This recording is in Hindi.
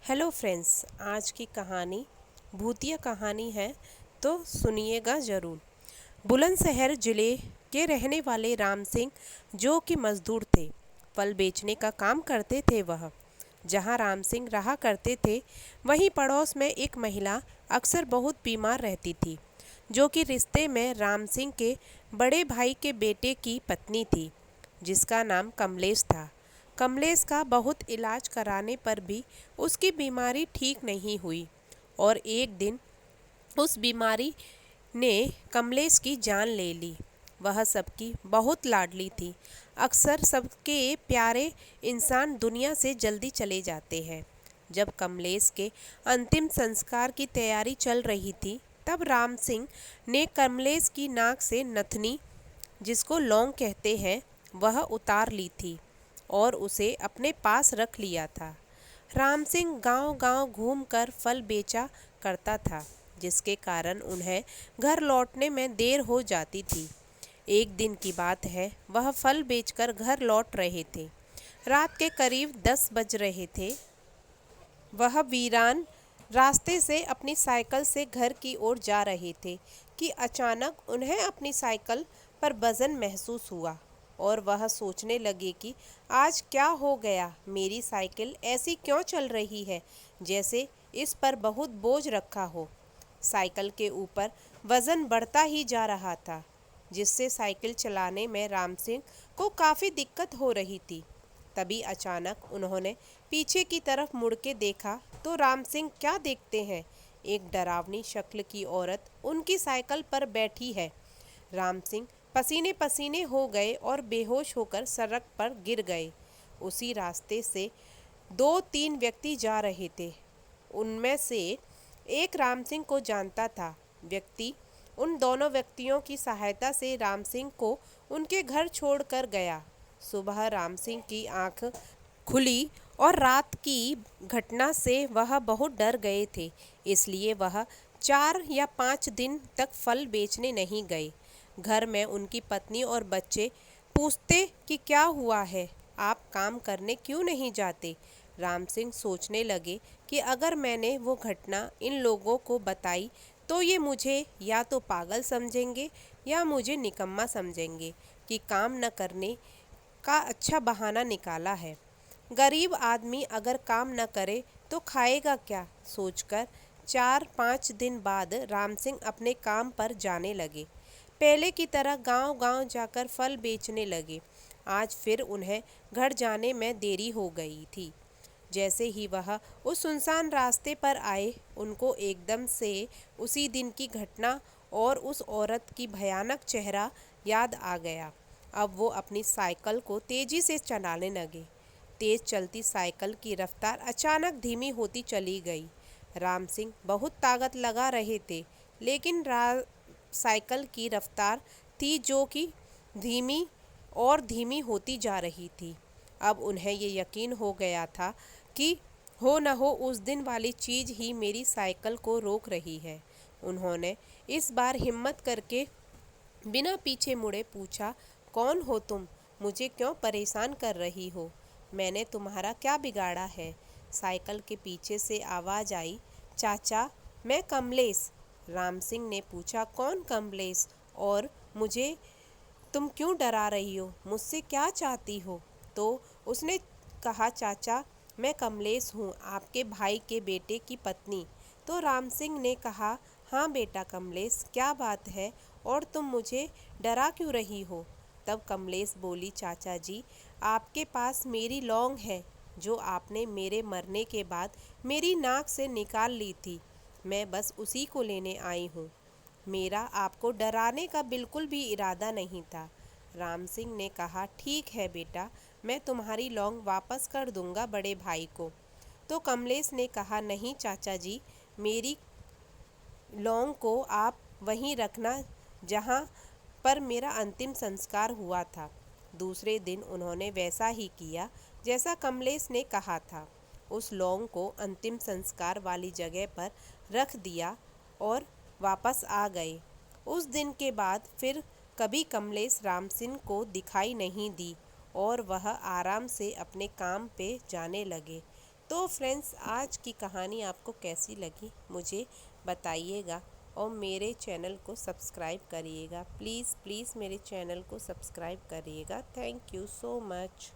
हेलो फ्रेंड्स, आज की कहानी भूतिया कहानी है, तो सुनिएगा ज़रूर। बुलंदशहर ज़िले के रहने वाले राम सिंह जो कि मज़दूर थे, फल बेचने का काम करते थे। वह जहाँ राम सिंह रहा करते थे, वहीं पड़ोस में एक महिला अक्सर बहुत बीमार रहती थी, जो कि रिश्ते में राम सिंह के बड़े भाई के बेटे की पत्नी थी, जिसका नाम कमलेश था। कमलेश का बहुत इलाज कराने पर भी उसकी बीमारी ठीक नहीं हुई और एक दिन उस बीमारी ने कमलेश की जान ले ली। वह सबकी बहुत लाडली थी। अक्सर सबके प्यारे इंसान दुनिया से जल्दी चले जाते हैं। जब कमलेश के अंतिम संस्कार की तैयारी चल रही थी, तब राम सिंह ने कमलेश की नाक से नथनी, जिसको लौंग कहते हैं, वह उतार ली थी और उसे अपने पास रख लिया था। राम सिंह गांव-गांव घूमकर फल बेचा करता था, जिसके कारण उन्हें घर लौटने में देर हो जाती थी। एक दिन की बात है, वह फल बेचकर घर लौट रहे थे। रात के करीब 10 बज रहे थे। वह वीरान रास्ते से अपनी साइकिल से घर की ओर जा रहे थे कि अचानक उन्हें अपनी साइकिल पर वजन महसूस हुआ और वह सोचने लगे कि आज क्या हो गया, मेरी साइकिल ऐसी क्यों चल रही है जैसे इस पर बहुत बोझ रखा हो। साइकिल के ऊपर वजन बढ़ता ही जा रहा था, जिससे साइकिल चलाने में राम सिंह को काफ़ी दिक्कत हो रही थी। तभी अचानक उन्होंने पीछे की तरफ मुड़ के देखा तो राम सिंह क्या देखते हैं, एक डरावनी शक्ल की औरत उनकी साइकिल पर बैठी है। राम सिंह पसीने पसीने हो गए और बेहोश होकर सड़क पर गिर गए। उसी रास्ते से 2-3 व्यक्ति जा रहे थे। उनमें से एक राम सिंह को जानता था। व्यक्ति उन दोनों व्यक्तियों की सहायता से राम सिंह को उनके घर छोड़कर गया। सुबह राम सिंह की आंख खुली और रात की घटना से वह बहुत डर गए थे, इसलिए वह 4 या 5 दिन तक फल बेचने नहीं गए। घर में उनकी पत्नी और बच्चे पूछते कि क्या हुआ है, आप काम करने क्यों नहीं जाते। राम सिंह सोचने लगे कि अगर मैंने वो घटना इन लोगों को बताई तो ये मुझे या तो पागल समझेंगे या मुझे निकम्मा समझेंगे कि काम न करने का अच्छा बहाना निकाला है। गरीब आदमी अगर काम न करे तो खाएगा क्या, सोचकर 4-5 दिन बाद राम सिंह अपने काम पर जाने लगे। पहले की तरह गांव-गांव जाकर फल बेचने लगे। आज फिर उन्हें घर जाने में देरी हो गई थी। जैसे ही वह उस सुनसान रास्ते पर आए, उनको एकदम से उसी दिन की घटना और उस औरत की भयानक चेहरा याद आ गया। अब वो अपनी साइकिल को तेजी से चलाने लगे। तेज चलती साइकिल की रफ्तार अचानक धीमी होती चली गई। राम सिंह बहुत ताकत लगा रहे थे, लेकिन साइकिल की रफ्तार थी जो कि धीमी और धीमी होती जा रही थी। अब उन्हें ये यकीन हो गया था कि हो न हो उस दिन वाली चीज़ ही मेरी साइकिल को रोक रही है। उन्होंने इस बार हिम्मत करके बिना पीछे मुड़े पूछा, कौन हो तुम, मुझे क्यों परेशान कर रही हो, मैंने तुम्हारा क्या बिगाड़ा है। साइकिल के पीछे से आवाज़ आई, चाचा मैं कमलेश। राम सिंह ने पूछा, कौन कमलेश, और मुझे तुम क्यों डरा रही हो, मुझसे क्या चाहती हो। तो उसने कहा, चाचा मैं कमलेश हूँ, आपके भाई के बेटे की पत्नी। तो राम सिंह ने कहा, हाँ बेटा कमलेश, क्या बात है और तुम मुझे डरा क्यों रही हो। तब कमलेश बोली, चाचा जी आपके पास मेरी लौंग है जो आपने मेरे मरने के बाद मेरी नाक से निकाल ली थी, मैं बस उसी को लेने आई हूँ। मेरा आपको डराने का बिल्कुल भी इरादा नहीं था। राम सिंह ने कहा, ठीक है बेटा, मैं तुम्हारी लौंग वापस कर दूंगा बड़े भाई को। तो कमलेश ने कहा, नहीं चाचा जी, मेरी लौंग को आप वहीं रखना जहाँ पर मेरा अंतिम संस्कार हुआ था। दूसरे दिन उन्होंने वैसा ही किया जैसा कमलेश ने कहा था। उस लौंग को अंतिम संस्कार वाली जगह पर रख दिया और वापस आ गए। उस दिन के बाद फिर कभी कमलेश राम सिंह को दिखाई नहीं दी और वह आराम से अपने काम पे जाने लगे। तो फ्रेंड्स, आज की कहानी आपको कैसी लगी मुझे बताइएगा और मेरे चैनल को सब्सक्राइब करिएगा। प्लीज़ प्लीज़ मेरे चैनल को सब्सक्राइब करिएगा। Thank you so much.